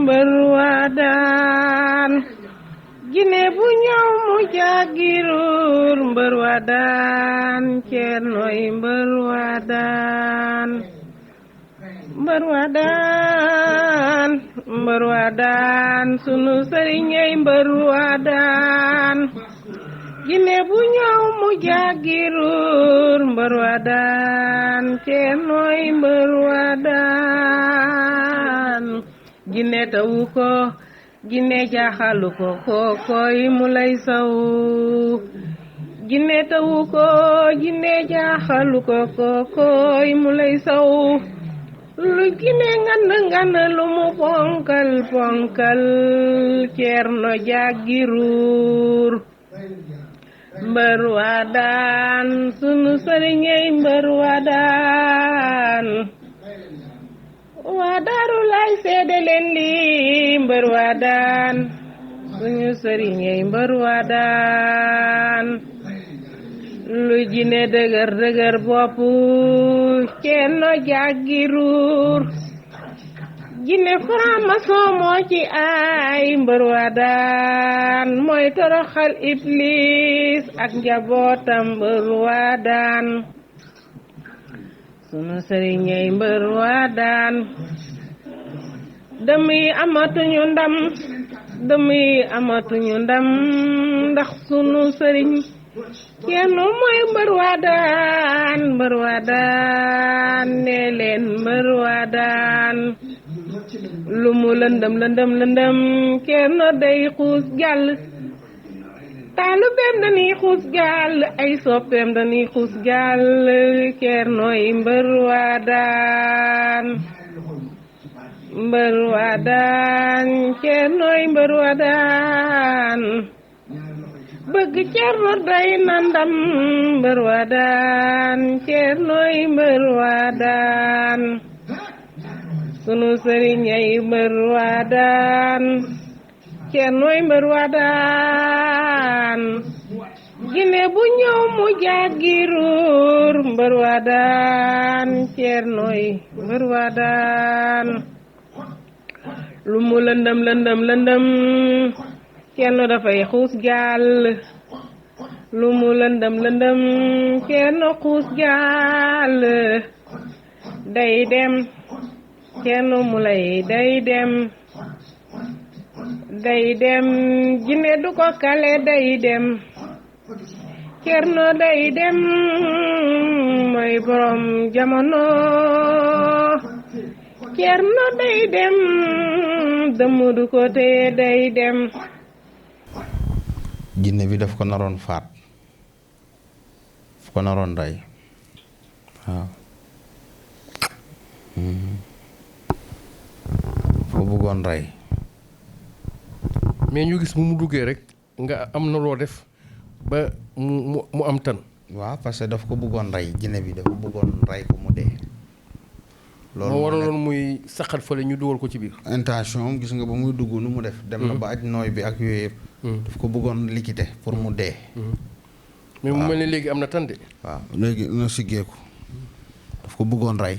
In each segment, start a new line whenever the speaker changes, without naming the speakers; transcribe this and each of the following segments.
mbër waa daan Gine bu ñëw mu jaagiruur mbër waa daan Ceernoy mbër waa daan mbër waa daan mbër waa daan sunu sëriñey mbër waa daan Gine bu ñëw mu jaagiruur mbër waa daan Ceernoy mbër waa daan Gine tawu ko Gine jaaxalu ko kokoy mu lay saw Gine tawu ko Gine jaaxalu ko kokoy mu lay saw lu Gine ngan lu mu ponkal Ceerno jaagiruur mbër waa daan sunu sëriñey mbër waa daan waa Daaru Laay seede leen lii mbër waa daan suñu sëriñey mbër waa daan lu Gine dëgër bopp Ceerno jaagiruur Gine franc-maçon moo ci ay mbër waa daan mooy toroxal Iblis ak njabootam mbër waa daan sunu sëriñey mbër waa daan dëm yi amatuñu ndam ndax sunu sëriñ Ceerno mooy mbër waa daan nee leen mbër waa daan lu mu lëndëm Ceerno day xuus jàll taalibeem dañuy xuus jàll ay soppeem dañuy xuus jàll Ceernoy mbër waa daan Ceernoy mbër waa daan bëgg Ceerno day na ndam mbër waa daan Ceernoy mbër waa daan sunu sëriñey mbër waa daan Ceernoy mbër waa daan Gine bu ñëw mu jaagiruur mbër waa daan Ceernoy mbër waa daan lu mu lëndëm Ceerno dafay xuus jàll lu mu lëndëm Ceerno xuus jàll day dem Ceerno mu lay day dem Gine du ko kale day dem Ceerno day dem mooy borom jamono Ceerno day dem dëmm du ko téye day dem
Jinne bi daf ko naroon faat daf ko naroon rey waaw ko bëggoon rey
mais ñu gis mu duggee rek nga am na loo def ba mu am tan
waaw parce que daf ko bëggoon rey jinne bi dafa bëggoon rey ko mu dee
loolu moo waraloon muy saxat fële ñu dugal ko ci biir
intention gis nga ba muy dugg nu mu def dem na ba aj nooy bi ak yooyu yëpp daf ko bëggoon liquider pour mu dee
mais mu mel ni léegi am na tan de
waaw léegi na siggeeku daf ko bëggoon rey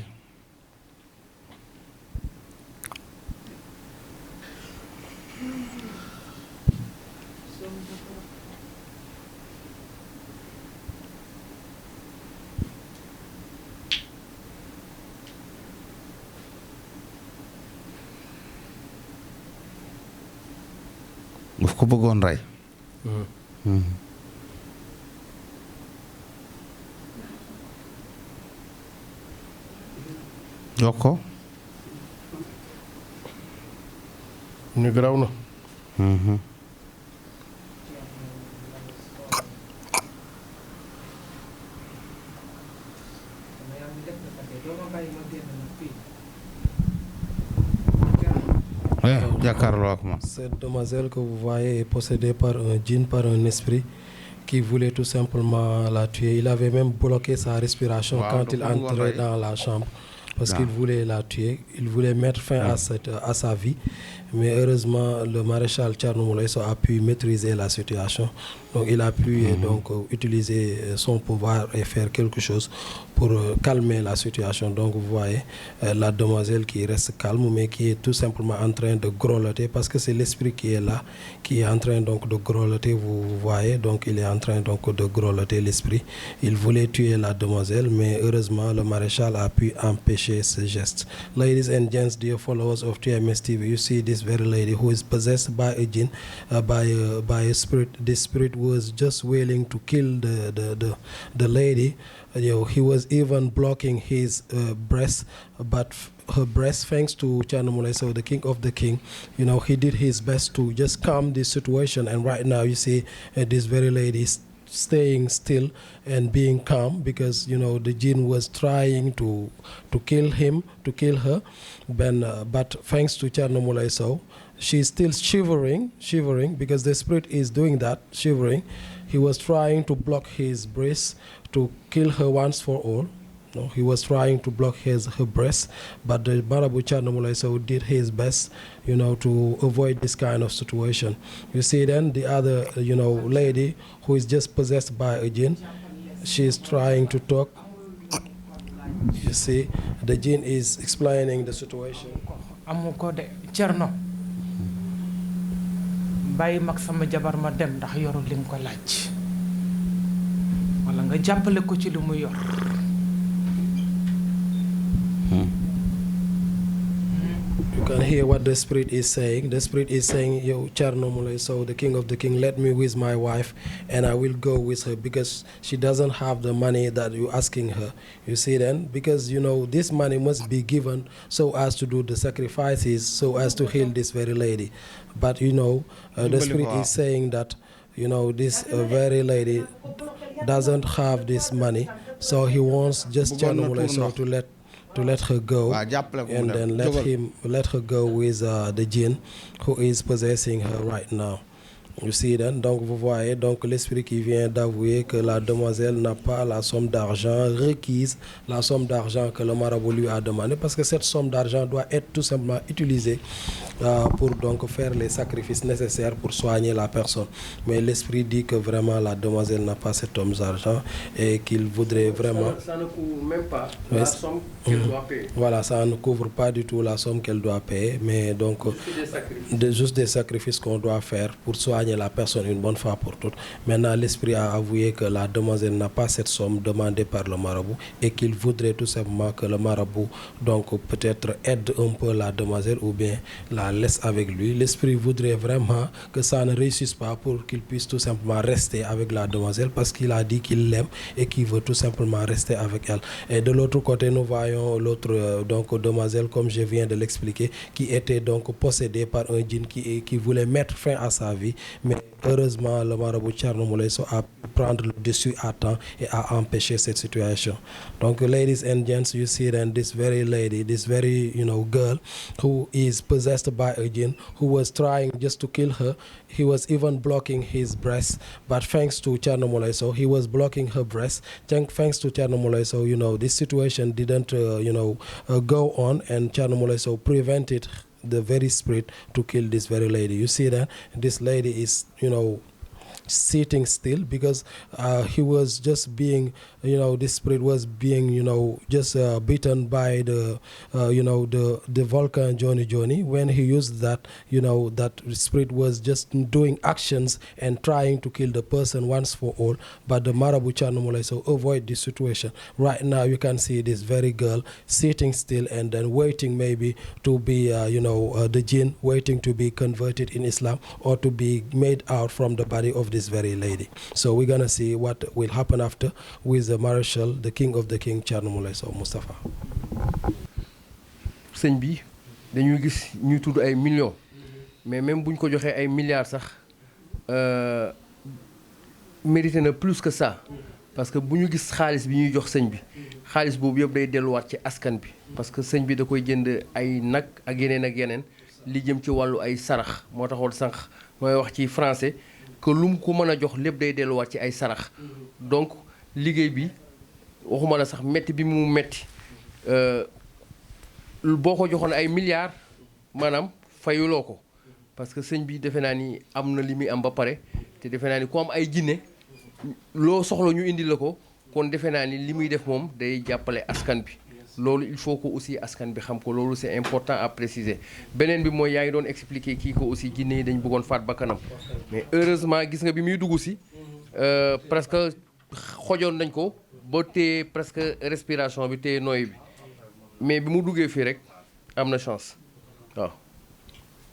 daf ko bëggoon rey yokk ko
ni garaaw na
Cette demoiselle que vous voyez est possédée par un djinn, par un esprit qui voulait tout simplement la tuer. Il avait même bloqué sa respiration quand il entrait dans la chambre. parce qu'il voulait la tuer, il voulait mettre fin à sa vie. Mais heureusement, le maréchal Thierno Moulay Sow a pu maîtriser la situation. Donc il a pu donc utiliser son pouvoir et faire quelque chose pour calmer la situation. Donc vous voyez la demoiselle qui reste calme, mais qui est tout simplement en train de grelotter, parce que c'est l'esprit qui est là, qui est en train donc de grelotter. Vous voyez, donc il est en train donc de grelotter l'esprit. Il voulait tuer la demoiselle, mais heureusement le maréchal a pu empêcher ce geste. Ladies and gents, dear followers of TMS TV, you see this very lady who is possessed by a jinn, by a spirit. This spirit was just willing to kill the lady. He was even blocking his breast, but her breast, thanks to Thierno Moulay Sow, the king of the king, he did his best to just calm this situation. And right now you see this very lady staying still and being calm, because the jinn was trying to kill her, but thanks to Thierno Moulay Sow, she's still shivering because the spirit is doing that, shivering. He was trying to block his breast to kill her once for all. He was trying to block her breast, but the Marabout Thierno Moulay Sow did his best, to avoid this kind of situation. You see then the other, lady who is just possessed by a jinn, she's trying to talk. You see, the jinn is explaining the situation.
Amuko de Thierno bàyyi mag sama jabar ma dem ndax yoru lim ko laaj wala nga jàppale ko ci lu mu yor.
You can hear what the spirit is saying. The spirit is saying, yo, Thierno Moulay Sow, the king of the king, let me with my wife and I will go with her, because she doesn't have the money that you're asking her. You see then? Because, this money must be given so as to do the sacrifices, so as to heal this very lady. But, the spirit is saying that, this very lady doesn't have this money, so he wants just Thierno Moulay Sow to let her go, and then let her go with the jinn who is possessing her right now. You see then, donc vous voyez, donc l'esprit qui vient d'avouer que la demoiselle n'a pas la somme d'argent requise, la somme d'argent que le marabout lui a demandé, parce que cette somme d'argent doit être tout simplement utilisée pour donc faire les sacrifices nécessaires pour soigner la personne. Mais l'esprit dit que vraiment la demoiselle n'a pas cette somme d'argent et qu'il voudrait vraiment...
Ça ne couvre même pas la somme qu'elle doit payer.
Voilà, ça ne couvre pas du tout la somme qu'elle doit payer, mais donc juste des sacrifices qu'on doit faire pour soigner la personne une bonne fois pour toutes. Maintenant, l'esprit a avoué que la demoiselle n'a pas cette somme demandée par le marabout et qu'il voudrait tout simplement que le marabout donc peut-être aide un peu la demoiselle ou bien la laisse avec lui. L'esprit voudrait vraiment que ça ne réussisse pas pour qu'il puisse tout simplement rester avec la demoiselle, parce qu'il a dit qu'il l'aime et qu'il veut tout simplement rester avec elle. Et de l'autre côté, nous voyons l'autre donc demoiselle, comme je viens de l'expliquer, qui était donc possédée par un djinn qui voulait mettre fin à sa vie. Mais heureusement, le marabout Thierno Moulay Sow a pu prendre le dessus à temps et a empêché cette situation. Donc, ladies and gents, you see then this very lady, this very, girl who is possessed by a jinn, who was trying just to kill her. He was even blocking his breast, but thanks to Thierno Moulay Sow, he was blocking her breast. Thanks to Thierno Moulay Sow, this situation didn't, go on, and Thierno Moulay Sow prevented the very spirit to kill this very lady. You see that this lady is sitting still because he was just being this spirit was being just beaten by the the volcan Johnny. When he used that that spirit was just doing actions and trying to kill the person once for all, but the marabout Thierno Moulay Sow avoid this situation. Right now you can see this very girl sitting still and then waiting maybe to be the jinn waiting to be converted in Islam or to be made out from the body of this very lady. So we're gonna see what will happen after with the Marshal, the king of the king, Thierno Moulay Sow. Moustapha.
sëñ bi dañuy gis ñuy tudd ay millions mais même bu ñu ko joxee ay milliards sax mérité na plus que ça parce que bu ñu gis xaalis bi ñuy jox sëñ bi xaalis boobu yëpp day delluwaat ci askan bi parce que sëñ bi da koy jënd ay nag ak yeneen li jëm ci wàllu ay sarax moo taxoon sànq mooy wax ci français que lu mu ko mën a jox lépp day delluwaat ci ay sarax donc liggéey bi waxuma la sax metti bi mu metti boo ko joxoon ay milliards maanaam fayuloo ko parce que sëñ bi defe naa ni am na li muy am ba pare te defe naa ni ku am ay jinne loo soxla ñu indi la ko kon defe naa ni li muy def moom day jàppale askan bi loolu il faut que aussi askan bi xam ko loolu c'est important à préciser beneen bi mooy yaa ngi doon expliquer kii ko aussi jinne yi dañ bëggoon faat bakkanam mais heureusement gis nga bi muy dugg si presque xojoon nañ ko ba téye presque respiration bi téye nooy bi mais bi mu duggee fii rek am na chance waaw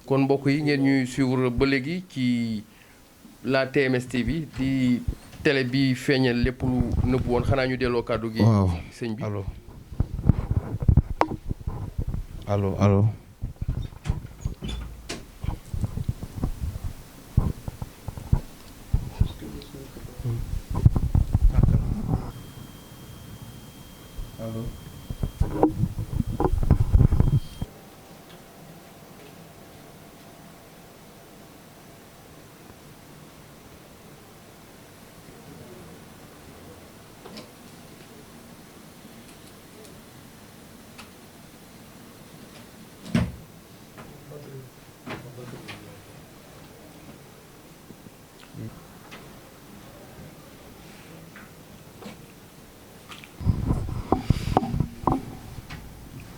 kon mbokk yi ngeen ñuy suivre ba léegi ci la TMS TV di télé bi feeñal lépp lu nëbbu woon xanaa ñu delloo kàddu gi.
waaw
sëñ bi
allo allo allo.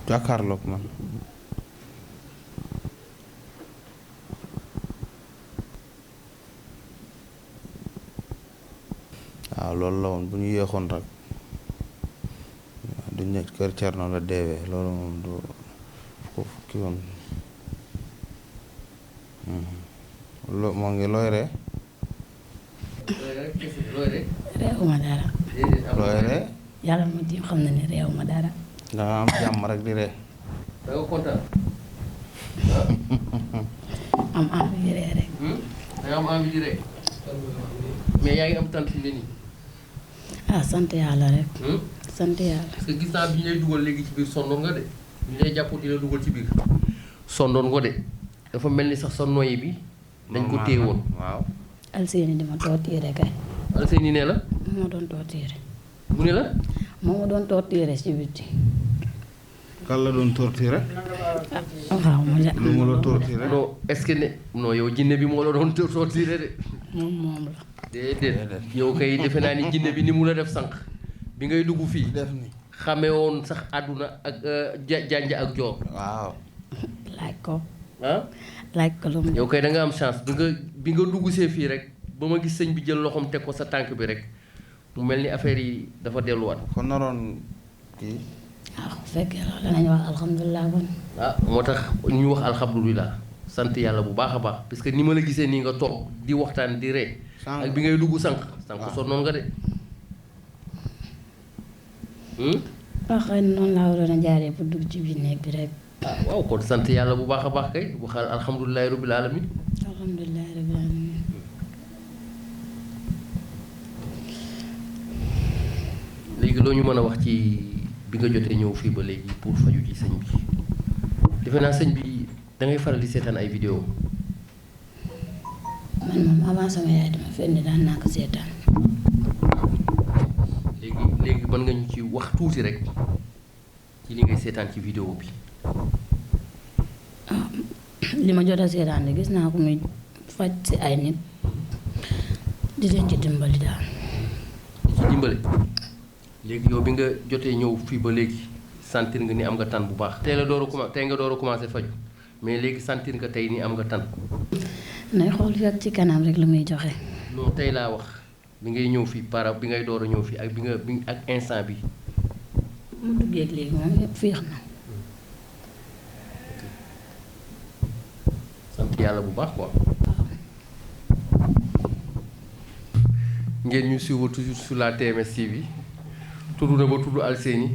jàkkaarloog man waaw loolu la woon bu ñu yéexoon rek duñ ne kër Thierno la deewee loolu moom du ko ki woon moo ngi looy ree
réewuma dara.
looy ree
yàlla ma tiim xam na ne réewuma dara.
danga am jàmm rek di ree
da nga kontaan
am envie di ree rek.
da nga am envie di ree mais yaa ngi am tant fi ne nii
ah sant yàlla rek. sant yàlla.
parce que gis naa bi ñu lay dugal léegi ci biir sondoon nga de bi ñu lay jàpp di la dugal ci biir sondoon nga de dafa mel ni sax sa noyyi bi dañ ko téye woon
waaw
Alseeni di ma torturé kay.
Alseeni nee la
moo doon torturé.
mu ne la
moo ma doon torturé ci biti.
kan la doon torturé
waaw ma ja.
lu mu la torturé
non est-ce que ne non yow jinne bi moo la doon torturé de
moom la.
déedéet yow kay defe naa ni jinne bi ni mu la def sànq bi ngay dugg fii
def ni
xamee woon sax àdduna ak janja ak joor
waaw
laaj ko.
ah
laaj ko lu mu.
yow kay da nga am chance bi nga dugg see fii rek ba ma gis sëñ bi jël loxoom teg ko sa tànk bi rek mu mel ni affaire yi dafa delluwaat.
kon naroon kii
waaw bu fekkee loolu danañ wax alhamdulilah kon.
ah moo tax ñu wax alhamdulilah sant yàlla bu baax a baax parce que ni ma la gisee nii nga toog di waxtaan di ree ak bi ngay dugg sànq sonnoon nga de.
waaw xëy na noonu laa waroon a jaaree pour dugg ci biir néeg bi rek.
ah waaw kon sant yàlla bu baax a baax kay waxal alhamdulilahi rabbil alamin.
alhamdulilah rabbil alamin.
léegi loo ñu mën a wax ci bi nga jotee ñëw fii ba léegi pour faju ci sëñ bi defe naa sëñ bi da ngay faral di seetaan ay vidéo
man moom avant sama yaay dama fenn daan naa ko seetaan.
léegi mën nga ñu ci wax tuuti rek ci li ngay seetaan ci vidéo bi.
li ma jot a seetaan de gis naa ko muy faj si ay nit di leen ci dimbali daal.
ci dimbali léegi yow bi nga jotee ñëw fii ba léegi sentir nga ni am nga tan bu baax. tey nga door a commencé faju mais léegi sentir nga tey ni am nga tan.
nay xool fi ak ci kanam rek la muy joxe.
non tey laa wax bi ngay ñëw fii bi ngay door a ñëw fii ak bi ak instant bi.
mu duggee ak léegi moom yëpp féex na.
sant yàlla bu baax quoi. ngeen ñu suivre toujours sur la TMS TV tudd na ba tudd Alseeni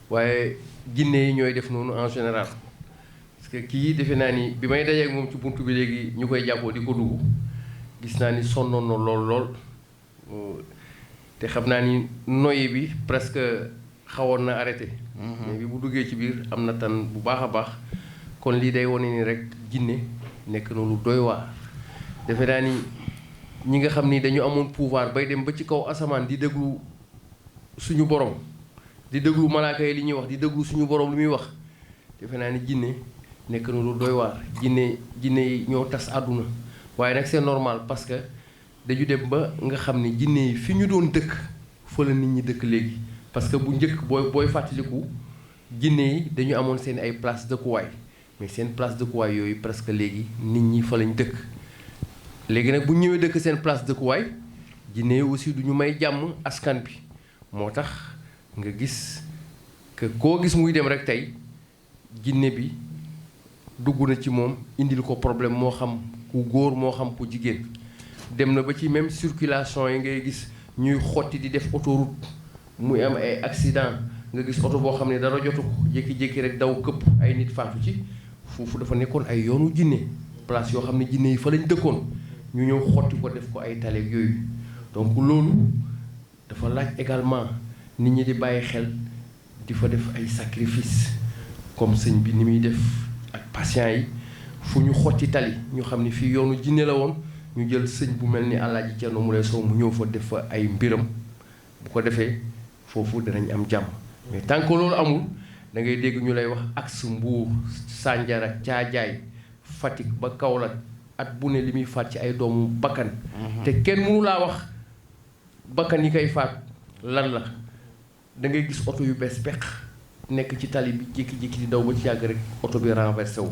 waaye jinne yi ñooy def noonu en général parce que kii defe naa ni bi may dajee ak moom ci buntu bi léegi ñu koy jàppoo di ko dugg gis naa ni sonnoon na lool te xam naa ni noyyi bi presque xawoon na arrêté. mais bi bu duggee ci biir am na tan bu baax a baax kon lii day wane ni rek jinne nekk na lu doy waar defe naa ni ñi nga xam ni dañu amoon pouvoir bay dem ba ci kaw asamaan di déglu suñu borom di déglu malaaka yi li ñuy wax di déglu suñu borom lu muy wax defe naa ne jinne nekk na lu doy waar jinne yi ñoo tas àdduna waaye nag c'est normal parce que dañu dem ba nga xam ne jinne yi fi ñu doon dëkk fa la nit ñi dëkk léegi parce que bu njëkk booy fàttaliku jinne yi dañu amoon seen ay place dëkkuwaay mais seen place dëkkuwaay yooyu presque léegi nit ñi fa lañ dëkk léegi nag bu ñëwee dëkk seen place dëkkuwaay jinne yi aussi du ñu may jàmm askan bi moo tax nga gis que koo gis muy dem rek tey jinne bi dugg na ci moom indil ko problème moo xam ku góor moo xam ku jigéen dem na ba ci même circulation yi ngay gis ñuy xotti di def autoroute muy am ay accident nga gis oto boo xam ne dara jotu ko jékki-jékki rek daw këpp ay nit faatu ci foofu dafa nekkoon ay yoonu jinne place yoo xam ne jinne yi fa lañ dëkkoon ñu ñëw xotti ko def ko ay taleeg yooyu donc loolu dafa laaj également nit ñi di bàyyi xel di fa def ay sacrifice comme sëñ bi ni muy def ak patient yi fu ñu xotti tali ñu xam ne fii yoonu jinne la woon ñu jël sëñ bu mel ni Alaaji Thierno Moule Sow mu ñëw fa def fa ay mbiram bu ko defee foofu danañ am jàmm mais tant que loolu amul da ngay dégg ñu lay wax axe Mbour Sandiara Thiadiaye Fatick ba Kaolack at bu ne li muy faat ci ay doomu bakkan te kenn mënu laa wax bakkan yi koy faat lan la da ngay gis oto yu bees peq nekk ci tali bi jékki-jékki di daw ba ci yàgg rek oto bi renversé wu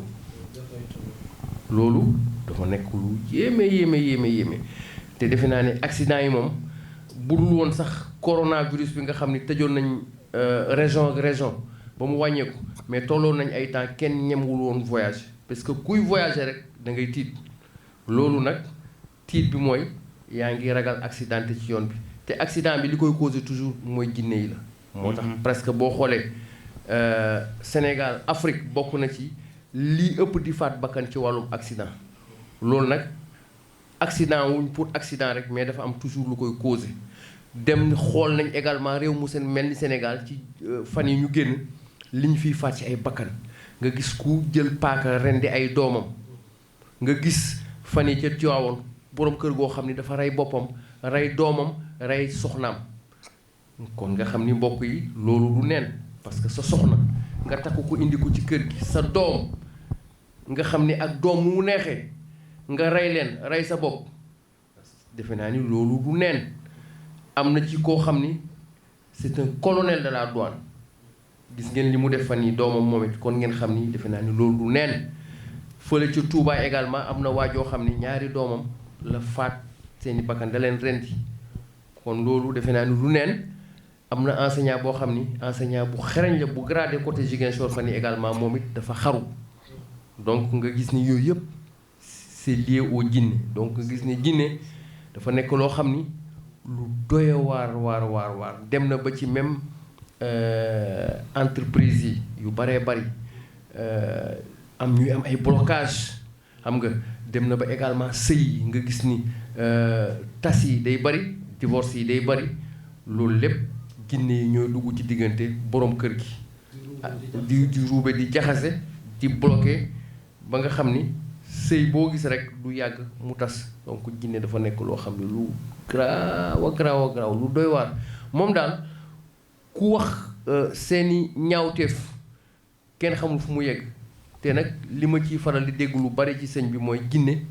loolu dafa nekk lu yéeme te defe naa ne accident yi moom budul woon sax coronavirus bi nga xam ne tëjoon nañ région ak région ba mu wàññeeku mais tolloon nañ ay temps kenn ñemwul woon voyage parce que kuy voyager rek da ngay tiit loolu nag tiit bi mooy yaa ngi ragal accidenté ci yoon bi te accident bi li koy causé toujours mooy jinne yi la moo tax presque boo xoolee Sénégal Afrique bokk na ci lii ëpp di faat bakkan ci wàllum accident loolu nag accident wuñ pour accident rek mais dafa am toujours lu koy causé dem xool nañ également réew mu seen mel ni Sénégal ci fan yi ñu génn li ñu fiy faat ci ay bakkan nga gis ku jël paaka rendi ay doomam nga gis fan yi ca Tiwaawoon boroom kër goo xam ni dafa rey boppam rey doomam rey soxnaam kon nga xam ni mbokk yi loolu du neen parce que sa soxna nga takku ko indi ko ci kër gi sa doom nga xam ni ak doom mu neexee nga rey leen rey sa bopp defe naa ni loolu du neen am na ci koo xam ni c'est un colonel de la douane gis ngeen li mu def fan yi doomam moom it kon ngeen xam ni defe naa ni loolu du neen fële ci Touba également am na waajoo xam ni ñaari doomam la faat seeni bakkan da leen rendi kon loolu defe naa ni du neen am na enseignant boo xam ni enseignant bu xereñ la bu gradé côté Ziguinchor fan yi également moom it dafa xaru donc nga gis ni yooyu yëpp c'est lié au jinne donc nga gis ni jinne dafa nekk loo xam ni lu doye waar dem na ba ci même entreprise yi yu baree bari am ñuy am ay blocage xam nga dem na ba également sëy yi nga gis ni tas yi day bari divorce yi day bari loolu lépp jinne yi ñooy dugg ci diggante borom kër gi di ruube di jaxase di bloqué ba nga xam ni sëy boo gis rek du yàgg mu tas donc jinne dafa nekk loo xam ne lu garaaw lu doy waar moom daal ku wax seeni ñaawteef kenn xamul fu mu yegg te nag li ma ciy faral di dégg lu bari ci sëñ bi mooy jinne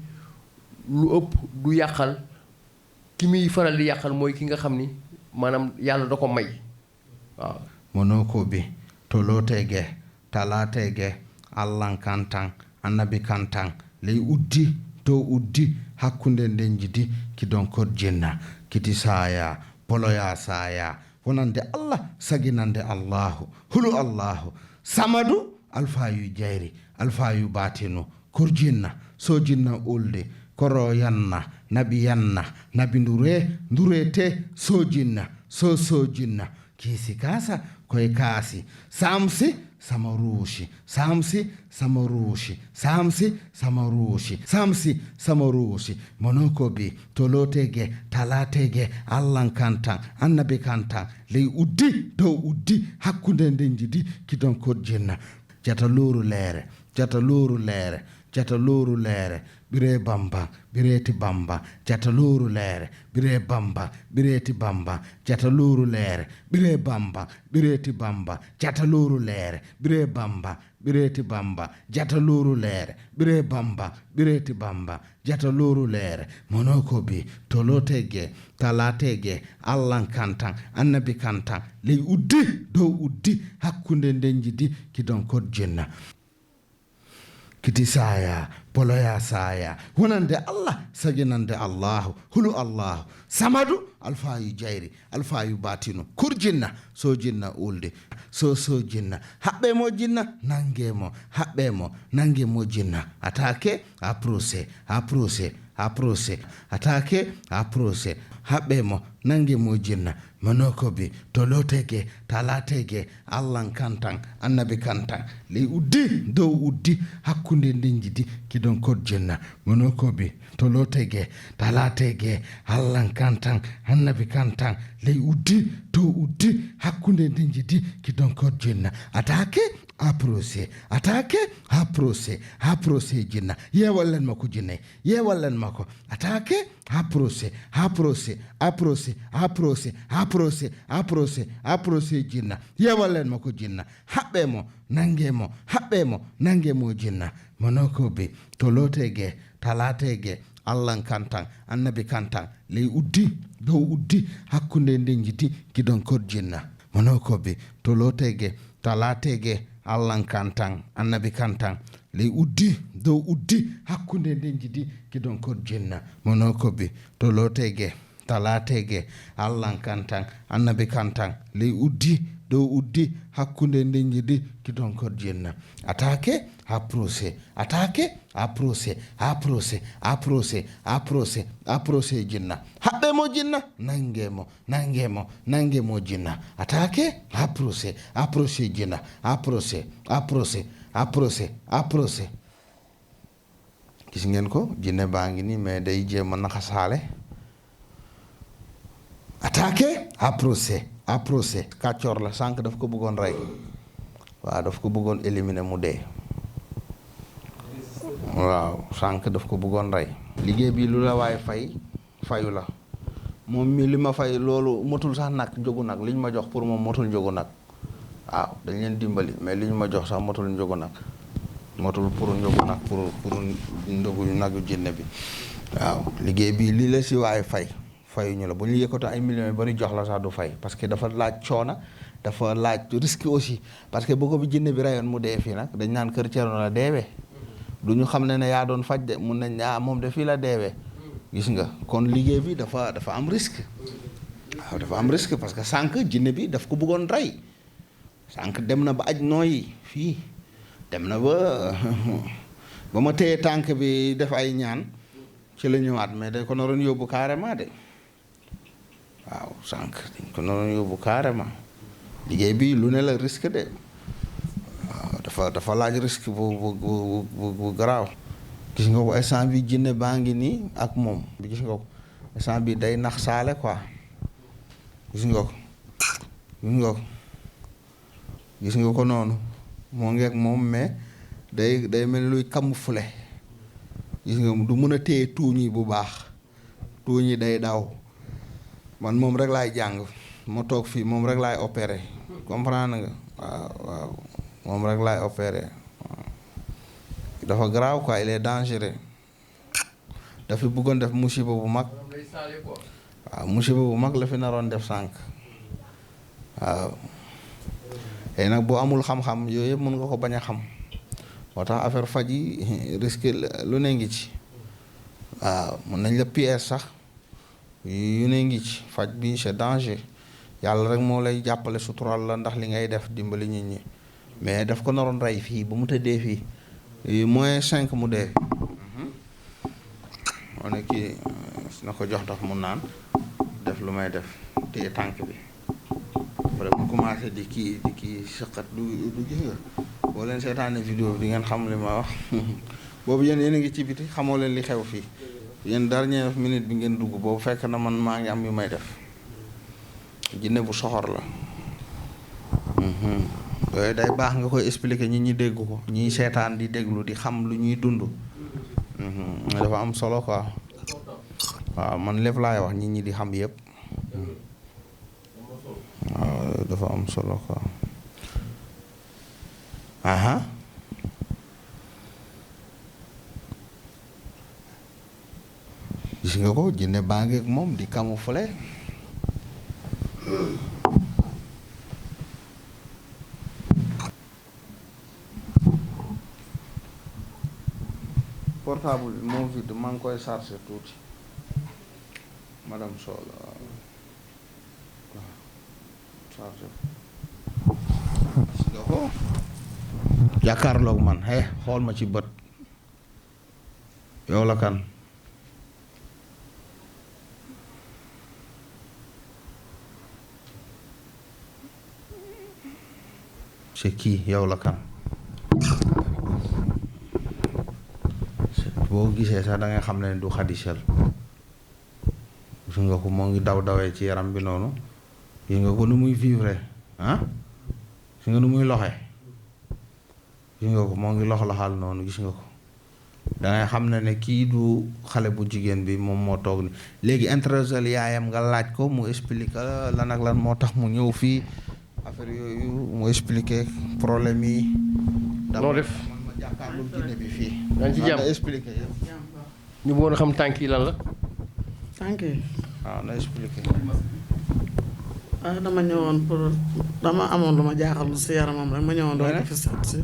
lu ëpp du yàqal ki muy faral di yàqal mooy ki nga xam ni maanaam yàlla da ko may waaw
monokoɓe to lotege talatege allah kantan annabi kantan ley uddi dow uddi hakkunde nden jidi kidon kod jenna kiti saya boloya saya wonande allah saginande allahu hulu allahu samadu alfayu jayri alfayu batinu korjinna sojinna ulde koro yanna nabi ndurete sojinna sojinna kiisi kaasa koye kaasi samsi sama ruushi monokoɓe to lotege talatege allah kantan annabi kantan ley uddi dow uddi hakkunde nden jidi kidon kodjinna jata looru leere bire bamba bireti bamba jata looru leere bire bamba bireti bamba jata looru leere bire bamba bireti bamba jata looru leere bire bamba ɓireeti bamba jata luru leere ɓire bamba ɓireeti bamba jata luru leere mono ko bi tolotege talatege allah kantan annabi kantan ley uddi dow uddi hakkunde ndenji di kidon kod jinna kiti saya poloya saya wonande allah saginande allahu hulu allahu samadu alfayu jayri alfayu batinu kurjinna so jinna ulde so jinna haɓɓe mo jinna nangemo haɓɓe mo nange mo jinna atake a procès atake a procès haɓɓe mo nange mo jinna monokobi to lotege talatege allah kantan annabi kantan ley uddi dow uddi hakkunde ndenji di kidon kod jinna monokobi to lotege talatege allah kantan annabi kantan ley uddi dow uddi hakkunde ndenji di kidon kod jinna atake a procès jinna yewallen makko jinne yewallen makko atake a procès jinna yewallen makko jinna haɓɓe mo nange mo jinna monokobe to lotege talatege allah kantan annabi kantan ley uddi dow uddi hakkunde ndenji di kidon kod jinna monokobe to lotege talatege allah kantan annabi kantan ley uddi dow uddi hakkunde ndenji di kidon kod jinna monokobe to lotege talatege allah kantan annabi kantan ley uddi dow uddi hakkunde ndenji di kidon kod jinna atake a procès jinna haɓɓe mo jinna nange mo jinna atake a procès jinna a procès gis ngeen ko jinne baa ngi ni mais day jéem a naxasaale attaqué à procès kàccoor la sànq daf ko bëggoon rey waaw daf ko bëggoon éliminer mu dee waaw sànq daf ko bëggoon rey liggéey bi lu la waaye fayu la moom mi li ma fay loolu motul sax nag njógu nag liñ ma jox pour moom motul njógu nag waaw dañ leen dimbali mais liñ ma jox sax motul njógu nag motul pour njógu nag pour ndogu nagu jinne bi waaw liggéey bi li la si waaye fayuñu la bu ñu yëkkatoo ay millions yu bari jox la sax du fay parce que dafa laaj coona dafa laaj risque aussi parce que boo ko bi jinne bi rayoon mu dee fii nag dañ naan kër Thierno la deewee du ñu xam ne yaa doon faj de mun nañ moom de fii la deewee gis nga kon liggéey bi dafa am risque waaw dafa am risque parce que sànq jinne bi daf ko bëggoon rey sànq dem na ba aj nooyi fii dem na ba ma téye tànk bi def ay ñaan ci la ñëwaat mais dañ ko naroon yóbbu carrément de waaw sànq dañ ko naroon yóbbu carrément liggéey bi lu ne la risque de waaw dafa laaj risque bu garaaw gis nga ko instant bi jinne baa ngi nii ak moom bi gis nga ko instant bi day nax saale quoi gis nga ko noonu moo ngi ak moom mais day mel luy camoufler gis nga du mën a téye tuuñ yi bu baax tuuñ yi day daw man moom rek laay jàng ma toog fii moom rek laay opérer comprendre nga waaw moom rek laay opérer dafa grave quoi il est dangereux dafa bëggoon def musiba bu mag waaw musiba bu mag la fi naroon def sànq waaw et nag boo amul xam-xam yooyu yëpp mën nga ko bañ a xam moo tax affaire faj yi risque lu ne ngi ci waaw mën nañ la pièce sax yu ne ngi ci faj bi c'est danger yàlla rek moo lay jàppale sutural la ndax li ngay def dimbali nit ñi mais daf ko naroon rey fii ba mu tëddee fii -5 mu dee moo ne kii na ko jox ndox mu naan def lu may def téye tànk bi après mu commencé di kii sëqat du gis nga boo leen seetaane vidéo bi di ngeen xam li ma wax boobu yéen a ngi ci biti xamoo leen li xew fii yéen dernière minute bi ngeen dugg boobu fekk na man maa ngi am yu may def jinne bu soxor la yooyu day baax nga koy expliquer ñi dégg ko ñiy seetaan di déglu di xam lu ñuy dund dafa am solo quoi waaw man lépp laay wax ñi di xam yëpp waaw dafa am solo quoi gis nga ko jinne baa ngeeg moom di camoufler portable bi moo vide maa ngi koy chargé tuuti madame Sow la waaw chargé gis nga ko jàkkaarloog man xool ma ci bët yow la kan c'est qui yow la kan boo gisee sax da ngay xam ne du xadisel gis nga ko moo ngi daw dawee ci yaram bi noonu gis nga ko nu muy vivre gis nga nu muy loxe gis nga ko moo ngi loxal noonu gis nga ko dangay xam ne kii du xale bu jigéen bi moom moo toog ni léegi interroger yaayam nga laaj ko mu expliquer lan ak lan moo tax mu ñëw fii affaire yooyu mu expliquer problème yi
noo def
man ma jàkkaarlu jinne bi fii
yaa ngi ci jàmm
expliquer yëpp
ñu bëggoon a xam tànk yi lan la
tànk yi
waaw na expliquer
dama ñëwoon pour dama amoon lu ma jaaxal si yaramam rek ma ñëwoon doon ko fi seet si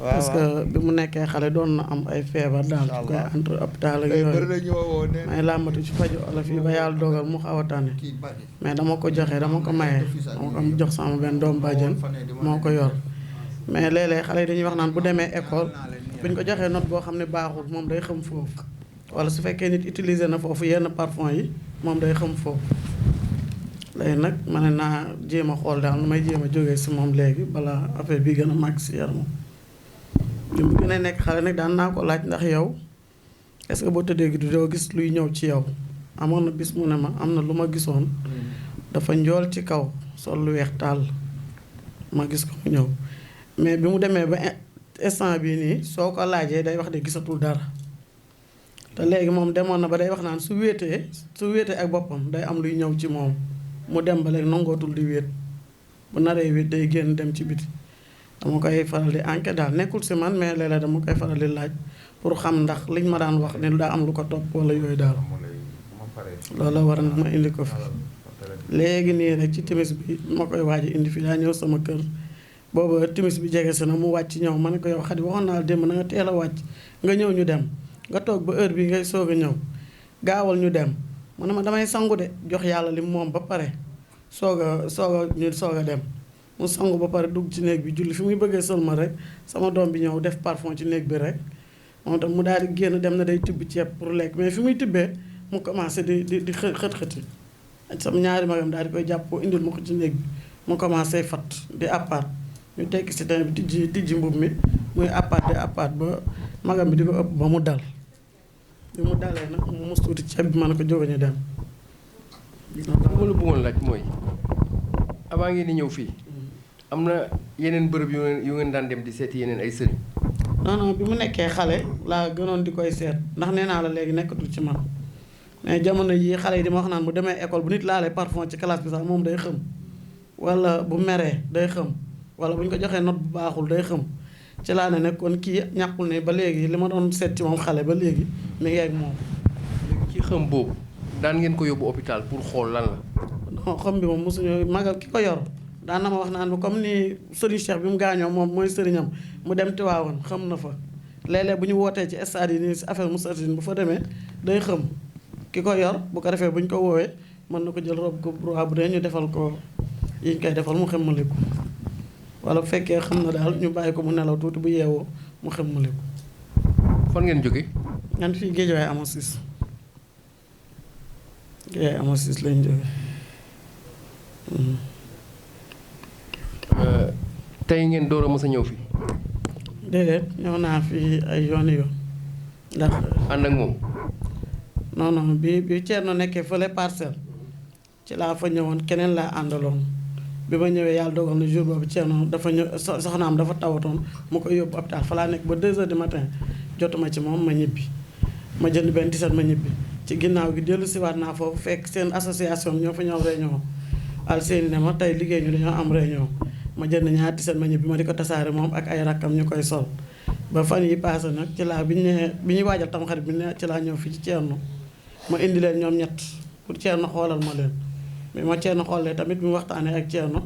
parce que bi mu nekkee xale doon na am ay feebar daal su koy entre hôpital ak yooyu may làmbatu ci faju olof yi ba yàlla dogal mu xaw a tane mais dama ko joxe dama ko maye dama ko jox sama benn doom bàjjen moo ko yor mais léeg-léeg xale yi dañuy wax naan bu demee école buñ ko joxee note boo xam ne baaxul moom day xam foofu wala su fekkee nit utiliser na foofu yenn parfum yi moom day xam foofu léegi nag ma ne naa jéem a xool daal nu may jéem a jógee si moom léegi balaa affaire bi gën a màgg si yaramam li mu gën a nekk xale nag daan naa ko laaj ndax yow est-ce que boo tëddee gi doo gis luy ñëw ci yow amoon na bis mu ne ma am na lu ma gisoon dafa njool ci kaw sol lu weex tàll ma gis ko mu ñëw mais bi mu demee ba instant bii nii soo ko laajee day wax de gisatul dara te léegi moom demoon na ba day wax naan su wéetee ak boppam day am luy ñëw ci moom mu dem ba léegi nangootul di wéet bu naree wéet day génn dem ci biti dama koy faral di enquête daal nekkul si man mais léeg-léeg dama koy faral di laaj pour xam ndax liñ ma daan wax ne daa am lu ko topp wala yooyu daal loolu la war na ma indi ko fi léegi nii rek ci timis bi ma koy waaj indi fi daa ñëw sama kër booba timis bi jege si na mu wàcc ñëw ma ne ko yow Xadi waxoon naa démb na nga teel a wàcc nga ñëw ñu dem nga toog ba heure bi ngay soog a ñëw gaawal ñu dem mu ne ma damay sangu de jox yàlla li moom ba pare soog a dem mu sangu ba pare dugg ci néeg bi julli fi muy bëggee sëlma rek sama doom bi ñëw def parfum ci néeg bi rek moom tam mu daal di génn dem na day tibb ceeb pour lekk mais fi muy tibbee mu commencé di xët-xëti sama ñaari magam daal di koy jàppoo indil ma ko ci néeg bi mu commencé fat di appaat ñu tekki si tamit bi tijji mbub mi muy appaat ba magam bi di ko ëpp ba mu dal bi mu dalee nag mu mus tuuti ceeb bi ma ne ko jóge ñu dem
ma la bëggoon laaj mooy avant ngeen di ñëw fii am na yeneen bërëb yu ngeen daan dem di seeti yeneen ay sëriñ
non bi mu nekkee xale laa gënoon di koy seet ndax nee naa la léegi nekkatul ci man mais jamono yii xale yi di ma wax naan bu demee école bu nit laalee parfum ci classe bi sax moom day xëm wala bu meree day xëm wala bu ñu ko joxee note bu baaxul day xëm ci laa ne nekkoon kii ñàkkul ne ba léegi li ma doon seet ci moom xale ba léegi mi ngi ak moom.
ci xëm boobu daan ngeen ko yóbbu hôpital pour xool lan la.
non xëm bi moom mosuñu magal ki ko yor daan na ma wax naan comme ni sëriñ Cheikh bi mu gaañoo moom mooy sëriñam mu dem Tiwaawoon xam na fa léeg-léeg bu ñu wootee ci stade yi nii si affaire Moustarchidine bu fa demee day xëm ki ko yor bu ko defee bu ñu ko woowee mën na ko jël rob ko roi bu dee ñu defal ko yi ñu koy defal mu xemmaliku wala bu fekkee xam na daal ñu bàyyi ko mu nelaw tuuti bu yeewoo mu xemmaliku.
fan ngeen jóge
ñan fii Géejawaay amoo siis Géejawaay amoo siis lañ jóge.
tey ngeen door a mës a ñëw fii.
déedéet ñëw naa fi ay yoon ndax.
ànd ak moom.
non bi Thierno nekkee fële Parcelles ci laa fa ñëwoon keneen laa àndaloon bi ma ñëwee yàlla dogal na jour boobu Thierno dafa ñëw soxnaam dafa tawatoon mu koy yóbbu hôpital fa laa nekk ba 2h du matin jotuma ci moom ma ñibbi ma jënd benn tiset ma ñibbi ci ginnaaw gi dellu siwaat naa foofu fekk seen association ñoo fa ñëw réunion al seeni ne ma tey liggéey ñu dañoo am réunion ma jënd ñaari tiset ma ñibbi ma di ko tasaare moom ak ay rakkam ñu koy sol ba fan yi passé nag ci laa bi ñuy waajal tamxarit bi ne ci laa ñëw fii ci Thierno ma indi leen ñoom ñett pour Thierno xoolal ma leen mais ma Thierno xoolee tamit bi mu waxtaanee ak Thierno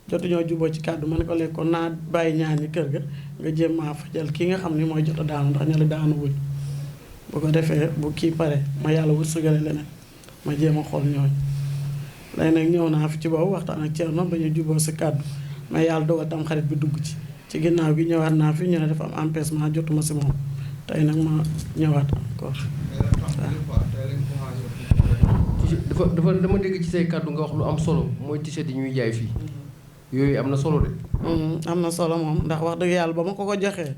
jotuñoo juboo ci kàddu ma ne ko léegi kon naa bàyyi ñaan ñi kër ga nga jéem maa fajal kii nga xam ni mooy jot a daanu ndax ña la daanu wuñ bu ko defee bu kii pare ma yàlla wërsëgale leneen ma jéem a xool ñooñu léegi nag ñëw naa fi ci boobu waxtaan ak Thierno ba ñu juboo si kàddu mais yàlla dogal tam xarit bi dugg ci ginnaaw gi ñëwaat naa fi ñu ne dafa am empêchement jotuma si moom tey nag ma ñëwaat encore
dafa dama dégg ci say kàddu nga wax lu am solo mooy t-shirt yi ñuy jaay fii yooyu am na solo de.
am na solo moom ndax wax dëgg yàlla ba ma ko joxee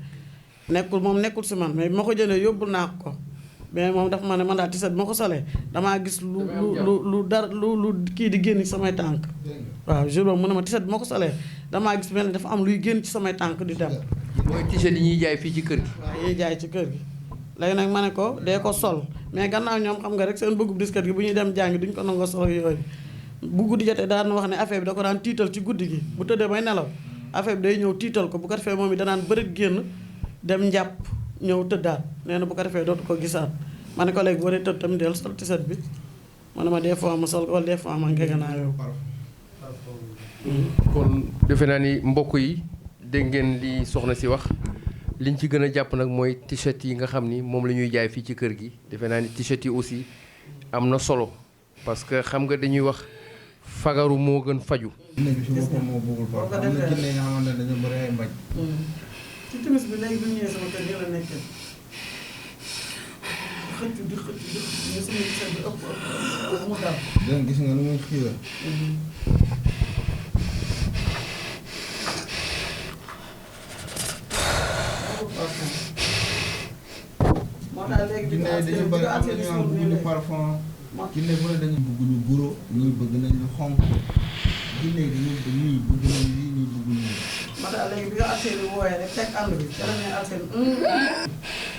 nekkul si man mais bi ma ko jëndee yóbbul naa ko mais moom dafa ma ne man daal t-shirt bi ma ko solee damaa gis lu kii di génn ci samay tànk waaw jour boobu mu ne ma t-shirt bi ma ko solee damaa gis mel ni dafa am luy génn ci samay tànk di dem.
mooy t-shirt yi ñuy jaay fii ci kër gi.
waaw yiy jaay ci kër gi léegi nag ma ne ko dee ko sol mais gannaaw ñoom xam nga rek seen bëggub disket gi bu ñuy dem jàngi duñ ko nangoo sol ak yooyu bu guddi jotee daan wax ne affaire bi da ko daan tiital ci guddi gi bu tëddee bay nelaw affaire bi day ñëw tiital ko bu ko defee moom it danaan bëri génn dem njàpp ñëw tëddaat nee na bu ko defee dootu ko gisaat ma ne ko léegi boo dee tëdd tamit del sol t-shirt bi ma ne ma des fois ma sol ko wala des fois ma ngeganaa yow.
kon defe naa ni mbokk yi dégg ngeen li soxna si wax liñ ci gën a jàpp nag mooy t-shirt yi nga xam ni moom la ñuy jaay fii ci kër gi defe naa ni t-shirt yi aussi am na solo parce que xam nga dañuy wax fagaru moo gën faju.
jinne bi si boppam moo bëggul par am na jinne yi nga xamante ne dañu bëri ay mbaj.
ci timis bi léegi bu ñu ñëwee sama kër yi la nekkee xëcc di mais sama t-shirt bi ëpp mu dal.
dégg gis nga nu muy xiiwal.
moo tax léegi
jinne yi dañu bëri am na ñu am bëgguñu parfum. jinne bu ne dañu bëgg ñu guro ñii bëgg nañ ñu xonk jinne yi dañu bëgg ñii bëgg nañ lii ñii bëgg ñu.
moo tax léegi bi nga Alseyni wooyee rek teg ànd bi ca la ne Alseyni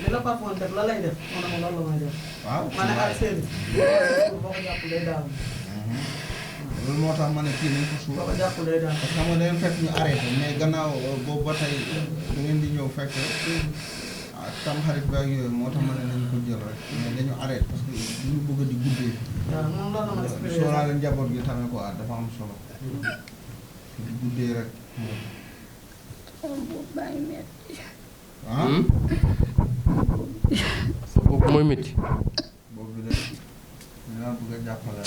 li la parfum def la lay def moo ne ma loolu la may def.
waaw
ma ne Alseyni boo ko jàpp day daal.
loolu moo tax ma ne kii nañ ko suuf.
boo ko jàpp day daal.
parce que xam nga da ngeen fekk ñu arrêté mais gannaaw boobu ba tey da ngeen di ñëw fekk tam xarit bi ak yooyu moo tax ma ne nañ ko jël rek mais dañu arrêté parce que ñu bëgg di guddee.
waaw moom loolu la ma expliqué.
sóoraale njaboot gi tamit quoi dafa am solo. di guddee rek. ah.
sa bopp mooy métti.
boobu bi de dinaa bëgg a jàppale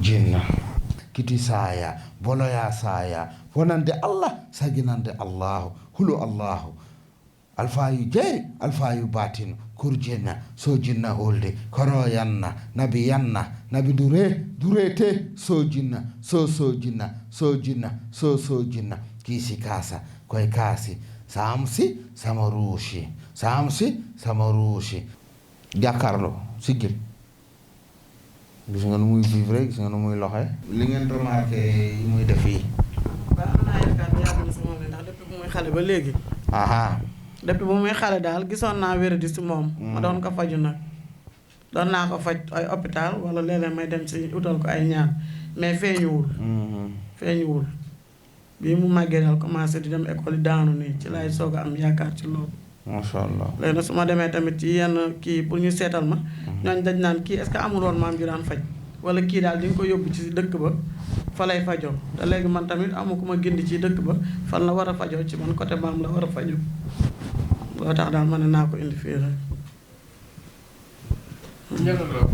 jinna kiti saya boloya saya wonande allah saginande allahu hulu allahu alfayu jeeri alfayu batinu kurjinna so jinna holde koro yanna nabi durete so jinna so jinna so jinna kiisi kaasa koye kaasi samsi sama ruushi jàkkaarloo siggil gis nga nu muy vivre gis nga nu muy loxe li ngeen remarqué yi muy def yi.
waaw am naa yaakaar ne yàgg na si moom ndax depuis bu muy xale ba léegi. depuis bu muy xale daal gisoon naa wéradi si moom. ma doon ko faju nag. doon naa ko faj ay hôpital wala léeg-léeg may dem si utal ko ay ñaan mais feeñuwul. bii mu màggee daal commencé di dem école yi daanu nii ci laay soog a am yaakaar ci loolu.
macha allah
léegi nag su ma demee tamit ci yenn kii pour ñu seetal ma. ñooñ dañ naan kii est-ce que amul woon maam ju daan faj. wala kii daal di nga ko yóbbu ci dëkk ba fa lay fajoo te léegi man tamit amu ku ma gindi ci dëkk ba fan la war a fajoo ci man côté maam la war a fajoo loo tax daal ma ne naa ko indi fii rek.
ñaata nga am.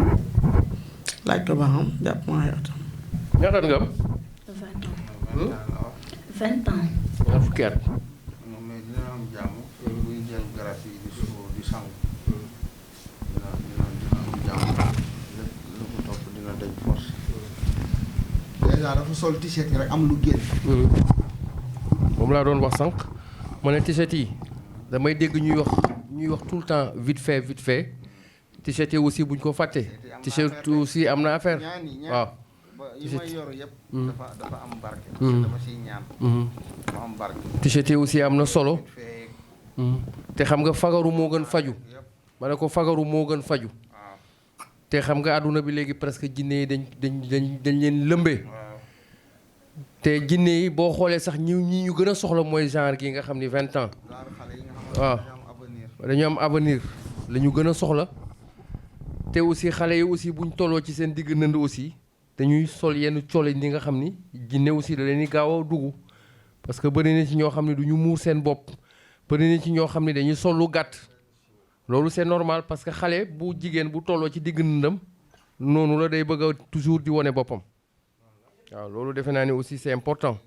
laaj ko ba xam jàpp maa atam.
ñaata nga am.
20 ans.
ñaar fukki at.
mais dina am jàmm. buy jël garab yi di sangu. dina am jàmm. lépp ko topp dina dañ force. déjà dafa sol t-shirt yi rek am lu génn.
moom laa doon wax sànq ma ne t-shirt yi damay dégg ñuy wax tout le temps vite fait t-shirt yi aussi buñ ko fàtte. t-shirt aussi am na affaire waaw.
yi may yor yëpp. dafa am barke. dafa siy ñaan. dafa am barke.
t-shirt yi aussi am na solo. te xam nga fagaru moo gën faju. ma ne ko fagaru moo gën faju. te xam nga àdduna bi léegi presque jinne yi dañ leen lëmbee. te jinne yi boo xoolee sax ñi ñu gën a soxla mooy genre gi nga xam ni 20 ans. waaw dañu am avenir la ñu gën a soxla. te aussi xale yi aussi buñ tolloo ci seen digg nënd aussi dañuy sol yenn col yi nga xam ni jinne aussi da leen di gaaw a dugg parce que bëri na ci ñoo xam ne du ñu muur seen bopp bëri na ci ñoo xam ne dañuy sol lu gàtt loolu c'est normal parce que xale bu jigéen bu tolloo ci digg nëndam noonu la day bëgg a toujours di wane boppam waaw loolu defe naa ni aussi c'est important.